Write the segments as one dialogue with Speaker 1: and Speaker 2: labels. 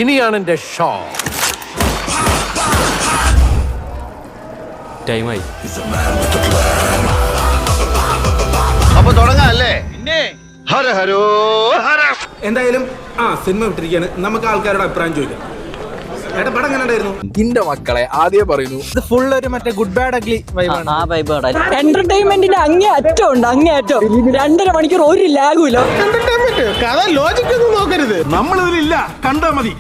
Speaker 1: ഇനിയാണ് എന്റെ ഷോ.
Speaker 2: ടൈമായി.
Speaker 3: അപ്പൊ തുടങ്ങാല്ലേ? ഹര ഹരോ ഹര.
Speaker 4: എന്തായാലും സിനിമ വിട്ടിരിക്കുകയാണ്. നമുക്ക് ആൾക്കാരുടെ അഭിപ്രായം ചോദിക്കാം. ഏട്ടാ പടം എങ്ങനെ ഉണ്ടായിരുന്നു?
Speaker 5: എന്റെ മക്കളെ ആദ്യം പറയുന്നു, ഇത് ഫുൾ ഒരു മറ്റേ ഗുഡ് ബാഡ് അഗ്ലി വൈബാണ്.
Speaker 6: എന്റർടൈൻമെന്റിന്റെ അങ്ങേ അറ്റം ഉണ്ട്, അങ്ങേ അറ്റം. 2.5 മണിക്കൂർ ഒരു ലാഗും ഇല്ല.
Speaker 4: കഥ ലോജിക് ഒന്നും നോക്കരുത്, നമ്മളിതിലില്ല, കണ്ടാ മതി.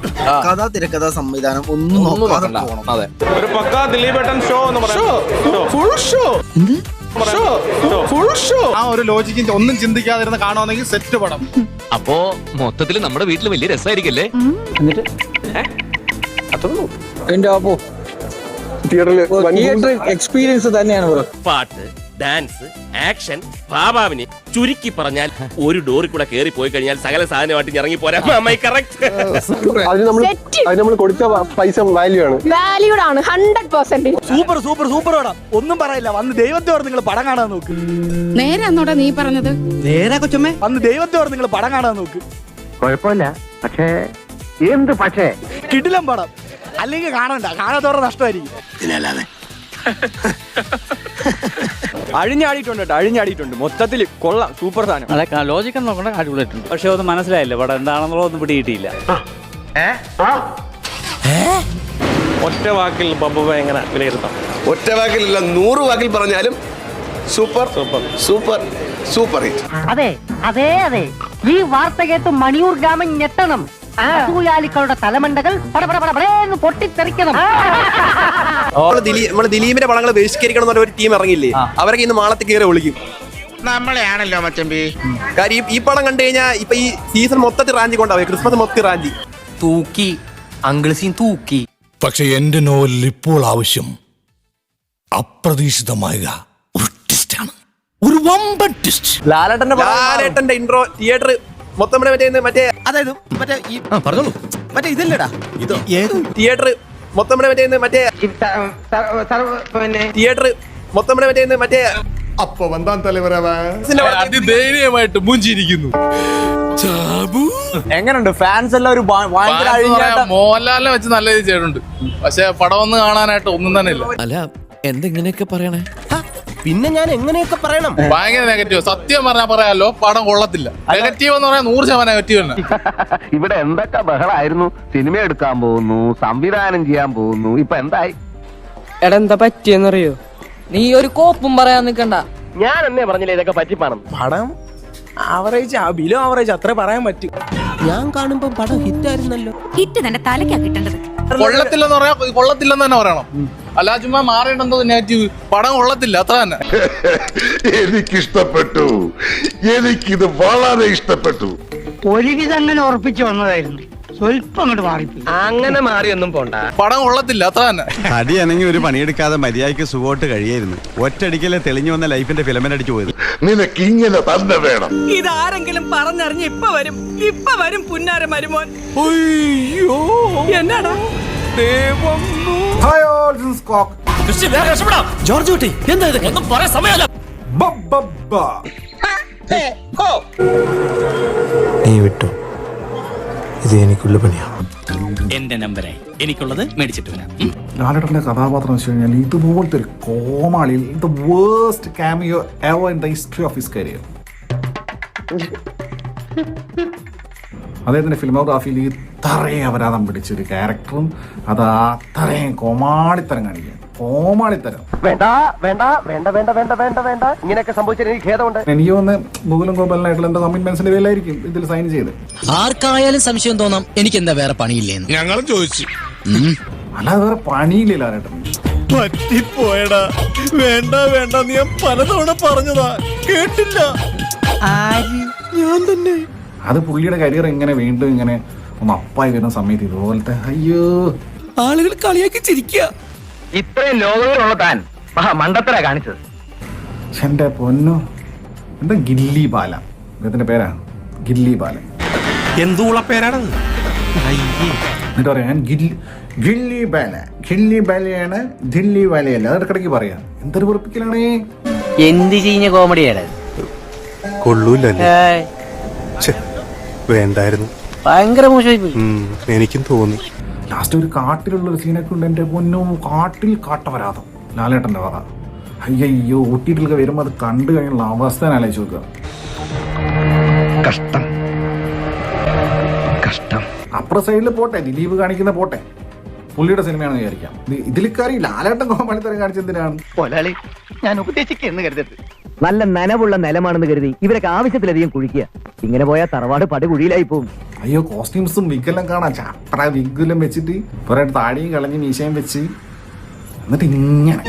Speaker 5: കഥ, തിരക്കഥ, സംവിധാനം ഒന്നും നോക്കണ്ട. അതെ,
Speaker 4: ഒരു പക്കാ ദിലീപേട്ടൻ ഷോ എന്ന് പറയാം. Full show. Full show. ആ ഒരു ലോജിക്കിന്റെ ഒന്നും ചിന്തിക്കാതിരുന്ന് കാണുവാണെങ്കിൽ സെറ്റ് പടം.
Speaker 2: അപ്പോ മൊത്തത്തിൽ നമ്മുടെ വീട്ടിൽ വലിയ രസമായിരിക്കല്ലേ?
Speaker 6: എന്നിട്ട് എന്റെ അപ്പോ തിയേറ്റർ എക്സ്പീരിയൻസ് തന്നെയാണ് ബ്രോ.
Speaker 7: പാട്ട്, ഡാൻസ്, ആക്ഷൻ, ഭാവാവിന് ചുരുക്കി പറഞ്ഞാൽ ഒരു ഡോറിൽ കൂടെ കേറി പോയി കഴിഞ്ഞാൽ സകല സാധനമായിട്ട് ഇറങ്ങി പോരാ.
Speaker 8: അത് നമ്മൾ കൊടുത്ത പൈസ വാല്യൂഡ് ആണ് 100%.
Speaker 5: സൂപ്പർ സൂപ്പർ സൂപ്പർ പടം, ഒന്നും പറയില്ല. വന്ന് ദൈവത്തോട് നിങ്ങൾ പടം കാണാൻ നോക്ക്.
Speaker 8: നേരാന്നോടാ നീ പറഞ്ഞത്?
Speaker 5: നേരെ കൊച്ചമ്മേ, വന്ന് ദൈവത്തോട് നിങ്ങൾ പടം കാണാൻ നോക്ക്.
Speaker 3: കുഴപ്പമില്ല, പക്ഷേ എന്ത് പക്ഷേ
Speaker 5: കിടിലം പടം. അല്ലെങ്കിൽ കാണണ്ട, കാണാത്തോടെ നഷ്ടമായിരിക്കും. അഴിഞ്ഞാടിയിട്ടുണ്ട് മൊത്തത്തിൽ. കൊള്ളാം, സൂപ്പർ സാധനം.
Speaker 2: അതെ, ലോജിക്ക് നോക്കണ അടിപൊളിയായിട്ടുണ്ട്. പക്ഷെ അത് മനസ്സിലായില്ല പടം എന്താണെന്നുള്ളത് ഒന്നും പിടികിട്ടിയില്ല.
Speaker 7: ഒറ്റ വാക്കിൽ ബബ്ബ എങ്ങനെ വിലയിരുത്താം?
Speaker 3: ഒറ്റ വാക്കിലല്ല, 100 വാക്കിൽ പറഞ്ഞാലും super super super super hit.
Speaker 9: അതെ അതെ അതെ, ഈ വാർത്ത കേട്ട് മണിയൂർ ഗ്രാമം ഞെട്ടണം. അസൂയാലിക്കളുടെ തലമണ്ടകൾ പൊട്ടിത്തെറിക്കണം.
Speaker 3: നമ്മള് ദിലീപിന്റെ പടങ്ങൾ ബഹിഷ്കരിക്കണം എന്ന് ഒരു ടീം ഇറങ്ങിയില്ലേ, അവരൊക്കെ ഇന്ന് മാളത്തിൽ കയറി വിളിക്കും.
Speaker 4: നമ്മളെയാണല്ലോ മച്ചമ്പി.
Speaker 3: കാര്യം ഈ പടം കണ്ടു കഴിഞ്ഞാൽ ഇപ്പൊ ഈ സീസൺ മൊത്തത്തിൽ റാഞ്ചി കൊണ്ടാവും. ക്രിസ്മസ് മൊത്തത്തിൽ റാഞ്ചി
Speaker 2: തൂക്കി അങ്കിൾ സീൻ തൂക്കി.
Speaker 10: പക്ഷെ എന്റെ നോവലിൽ ഇപ്പോൾ ആവശ്യം അപ്രതീക്ഷിതമായ ഒരു ട്വിസ്റ്റാണ്, ഒരു വമ്പൻ ട്വിസ്റ്റ്.
Speaker 3: ലാലേട്ടന്റെ ഇൻട്രോ തിയേറ്റർ മൊത്തം മറ്റേ
Speaker 5: അതായത് മറ്റേ
Speaker 2: പറഞ്ഞോളൂ,
Speaker 5: മറ്റേ ഇതില്ലടാ, ഇത്
Speaker 3: തിയേറ്റർ മൊത്തം മറ്റേ തിയേറ്റർ മൊത്തം മറ്റേ
Speaker 4: അപ്പൊ വന്താൻ തലവരവാ
Speaker 10: അതിധൈര്യമായിട്ട് മുഞ്ചിരിക്കുന്നു.
Speaker 5: എങ്ങനെയുണ്ട്? ഫാൻസ് എല്ലാം ഒരു
Speaker 10: മോഹൻലാലിനെ വെച്ച് നല്ല രീതി ചെയ്തിട്ടുണ്ട്. പക്ഷെ പടം ഒന്ന് കാണാനായിട്ട് ഒന്നും തന്നെ ഇല്ല.
Speaker 2: അല്ല, എന്തെങ്ങനെയൊക്കെ പറയണേ?
Speaker 7: പിന്നെ ഞാൻ എങ്ങനെയൊക്കെ പറയണം?
Speaker 10: ഭയങ്കര നെഗറ്റീവ്. സത്യം പറഞ്ഞാൽ പറയാലോ, പടം കൊള്ളത്തില്ല. നെഗറ്റീവ് എന്ന് പറയാൻ 100% നെഗറ്റീവ് തന്നെ.
Speaker 3: ഇവിടെ എന്തൊക്കെ ബഹളായിരുന്നു. സിനിമ എടുക്കാൻ പോകുന്നു, സംവിധാനം ചെയ്യാൻ പോകുന്നു, ഇപ്പൊ എന്തായി?
Speaker 6: എടാ എന്താ പറ്റിയെന്നറിയോ? നീ ഒരു കോപ്പും പറയാൻ നിക്കണ്ട.
Speaker 7: ഞാൻ എന്നേ പറഞ്ഞില്ലേ ഇതൊക്കെ പറ്റിപ്പാണം.
Speaker 5: പടം ആവറേജ്, ബിലോ ആവറേജ്, അത്രേ പറയാൻ പറ്റും.
Speaker 7: ഞാൻ കാണുമ്പോ പടം ഹിറ്റായിരുന്നല്ലോ.
Speaker 8: ഹിറ്റ് തന്നെ തലക്കാ കിട്ടേണ്ടത്.
Speaker 10: കൊള്ളത്തില്ലെന്ന് പറയാ, കൊള്ളത്തില്ലെന്ന് തന്നെ പറയണം. അല്ല ചുമ്മാ മാറേണ്ടെന്തോ നെഗറ്റീവ്. പടം കൊള്ളത്തില്ല, അത്ര തന്നെ.
Speaker 11: എനിക്കിഷ്ടപ്പെട്ടു, എനിക്കിത് വളരെ ഇഷ്ടപ്പെട്ടു.
Speaker 9: ഒരുവിധം അങ്ങനെ ഉറപ്പിച്ചു വന്നതായിരുന്നു, സ്വല്പം അങ്ങോട്ട് മാറിപ്പോയി.
Speaker 7: അങ്ങനെ മാറിയൊന്നും പോണ്ട.
Speaker 10: പടം കൊള്ളത്തില്ല, അത്ര തന്നെ.
Speaker 12: അടിയാണെങ്കിൽ ഒരു പണിയെടുക്കാതെ മര്യാദയ്ക്ക് സുഖമായിട്ട് കഴിയായിരുന്നു. ഒറ്റയടിക്കലെ തെളിഞ്ഞു വന്ന ലൈഫിന്റെ ഫിലമെന്റ് അടിച്ചു പോയത്.
Speaker 11: നിനക്ക് ഇങ്ങനെ തന്നെ വേണം.
Speaker 6: ഇതാരെങ്കിലും പറഞ്ഞറിഞ്ഞ് ഇപ്പൊ വരും പുന്നാര മരുമോൻ. എന്നാടാ
Speaker 2: ജോർജ് കുട്ടി, എന്താ ഇത്? ഒന്നും പറയാൻ സമയമല്ല.
Speaker 12: നീ വിട്ടോ, ഇത് എനിക്കുള്ള പണിയാണ്.
Speaker 2: എന്റെ നമ്പറായി, എനിക്കുള്ളത് മേടിച്ചിട്ട് വരാം.
Speaker 4: ലാലേട്ടന്റെ കഥാപാത്രം വെച്ച് കഴിഞ്ഞാൽ ഇതുപോലത്തെ ഒരു കോമാളി, the worst cameo ever in the history of his career. അദ്ദേഹത്തിന്റെ ഫിലിമോഗ്രാഫിയിൽ ഇത്രയും അപരാധം പിടിച്ചൊരു ക്യാരക്ടറും അത് അത്രയും കോമാളിത്തരം കാണിക്കുക. കോമാളിത്തരം
Speaker 3: വേണ്ട വേണ്ട വേണ്ട വേണ്ട വേണ്ട വേണ്ട വേണ്ട ഇങ്ങനെയൊക്കെ സംഭവിച്ചാൽ എനിക്ക് ഖേദമുണ്ട്.
Speaker 4: എനിക്ക് തോന്നുന്നു മുകുലും ഗോപാലനായിട്ടുള്ള എന്റെ കമ്മിറ്റ്മെന്റ്സിന്റെ പേരിലായിരിക്കും ഇതിൽ സൈൻ ചെയ്ത്.
Speaker 2: ആർക്കായാലും സംശയം തോന്നാം, എനിക്ക് എന്താ വേറെ പണിയില്ലേന്ന്.
Speaker 10: ഞങ്ങളും ചോദിച്ചു.
Speaker 4: അല്ലാതെ വേറെ പണിയില്ല ലാലേട്ടൻ.
Speaker 5: പറ്റിപ്പോയടാ. വേണ്ട നീ പലതവണ പറഞ്ഞതാ, കേട്ടില്ല. ഞാൻ തന്നെ.
Speaker 4: അത് പുള്ളിയുടെ കരിയർ ഇങ്ങനെ വീണ്ടും ഇങ്ങനെ ഒന്ന് അപ്പായി വരുന്ന സമയത്ത് ഇതുപോലത്തെ അയ്യോ
Speaker 5: ആളുകൾ കളിയാക്കി ചിരിക്കുക.
Speaker 3: ഇത്രയും ലോകവിലുള്ള താൻ മണ്ടത്തര കാണിച്ചത്.
Speaker 4: എന്റെ പൊന്നു, എന്താ ഗില്ലി ബാല ഇതിന്റെ പേരാണ്, ഗില്ലി ബാലൻ.
Speaker 5: എന്തുള്ള പേരാണത്?
Speaker 4: എന്നിട്ട് പറയാം ഞാൻ ഗില്ലി ബാലയാണ്, ദില്ലി ബാലയല്ല. അത് ഇടക്കിടയ്ക്ക് പറയാം. എന്തൊരു വെറുപ്പിക്കലാണേ.
Speaker 9: എന്ത് ചീഞ്ഞ കോമഡിയാണ്.
Speaker 12: കൊള്ളൂല്ലേ? വേണ്ടായിരുന്നു.
Speaker 9: ഭയങ്കര മോശമായി പോയി.
Speaker 4: എനിക്കും തോന്നി. ലാസ്റ്റ് ഒരു കാട്ടിലുള്ള ഒരു സീനൊക്കെ ഉണ്ട്. എന്റെ പൊന്നോ, കാട്ടിൽ കാട്ടവരാതം ലാലേട്ടന്റെ കഥ. അയ്യോ, ഒട്ടിയിട്ടൊക്കെ വരുമ്പോ അത് കണ്ടു കഴിഞ്ഞുള്ള അവസ്ഥ ആലോചിച്ച് നോക്കുക.
Speaker 3: കഷ്ടം കഷ്ടം.
Speaker 4: അപ്പുറ സൈഡിൽ പോട്ടെ, ദിലീപ് കാണിക്കുന്ന പോട്ടെ, പുള്ളിയുടെ സിനിമയാണെന്ന് വിചാരിക്കാം. ഇതിൽ കയറി ലാലേട്ടൻ കോമാളിത്തരം കാണിച്ചെന്തിനാണ്?
Speaker 9: പോലാളി, ഞാൻ ഉപദേശിക്കുന്നു കരുതരുത്.
Speaker 6: നല്ല നനവുള്ള നിലമാണെന്ന് കരുതി ഇവരൊക്കെ ആവശ്യത്തിലധികം കുഴിക്കുക. ഇങ്ങനെ പോയാൽ തറവാട് പടുകുഴിയിലായി പോകും.
Speaker 4: അയ്യോ, കോസ്റ്റ്യൂംസും വിഗെല്ലാം കാണാം. ചാപ്ര വിഗെല്ലാം വെച്ചിട്ട് കുറെ താടിയും കളഞ്ഞ് മീശയും വെച്ച് എന്നിട്ട് ഇങ്ങനെ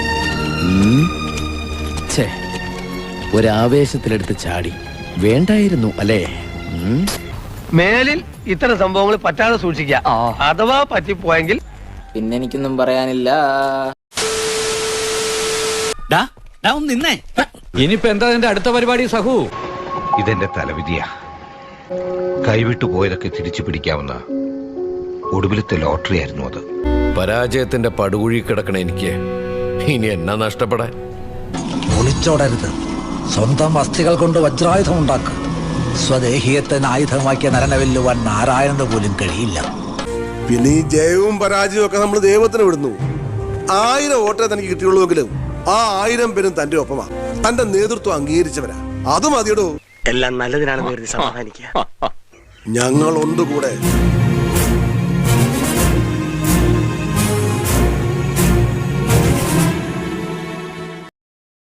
Speaker 7: ഒരാവേശത്തിലെടുത്ത് ചാടി വേണ്ടായിരുന്നു അല്ലേ?
Speaker 9: മേലിൽ ഇത്തരം സംഭവങ്ങൾ പറ്റാതെ സൂക്ഷിക്കുക. അഥവാ പറ്റിപ്പോയെങ്കിൽ
Speaker 5: പിന്നെ എനിക്കൊന്നും പറയാനില്ല.
Speaker 2: ഇനിയിപ്പോ എന്താ നിന്റെ അടുത്ത പരിപാടി സഹു?
Speaker 11: ഇതെന്റെ തലവിധിയാ. കൈവിട്ടു പോയതൊക്കെ തിരിച്ചു പിടിക്കാവുന്ന ഒടുവിലത്തെ ലോട്ടറി ആയിരുന്നു അത്.
Speaker 7: പരാജയത്തിന്റെ പടുകുഴി കിടക്കണ എനിക്ക് ഇനി എന്നാ നഷ്ടപ്പെടാൻ?
Speaker 5: ഒളിച്ചോടരുത്. സ്വന്തം അസ്ഥികൾ കൊണ്ട് വജ്രായുധം ഉണ്ടാക്കുക. സ്വദേഹീയത്തെ ആയുധമാക്കിയ നരനെ വെല്ലുവാൻ നാരായണന് പോലും കഴിയില്ല.
Speaker 11: പിന്നെ ഈ ജയവും പരാജയവും ഒക്കെ നമ്മൾ ദൈവത്തിന് വിടുന്നു. 1000 വോട്ടേ തനിക്ക് കിട്ടിയുള്ളൂവെങ്കിലും ആ 1000 പേരും തന്റെ ഒപ്പമാ. തന്റെ നേതൃത്വം അംഗീകരിച്ചവരാ. അത് മതിയടോ.
Speaker 9: എല്ലാം നല്ലതിനാണെന്ന് കരുതി സമാധാനിക്കുക.
Speaker 11: ഞങ്ങളുണ്ട് കൂടെ.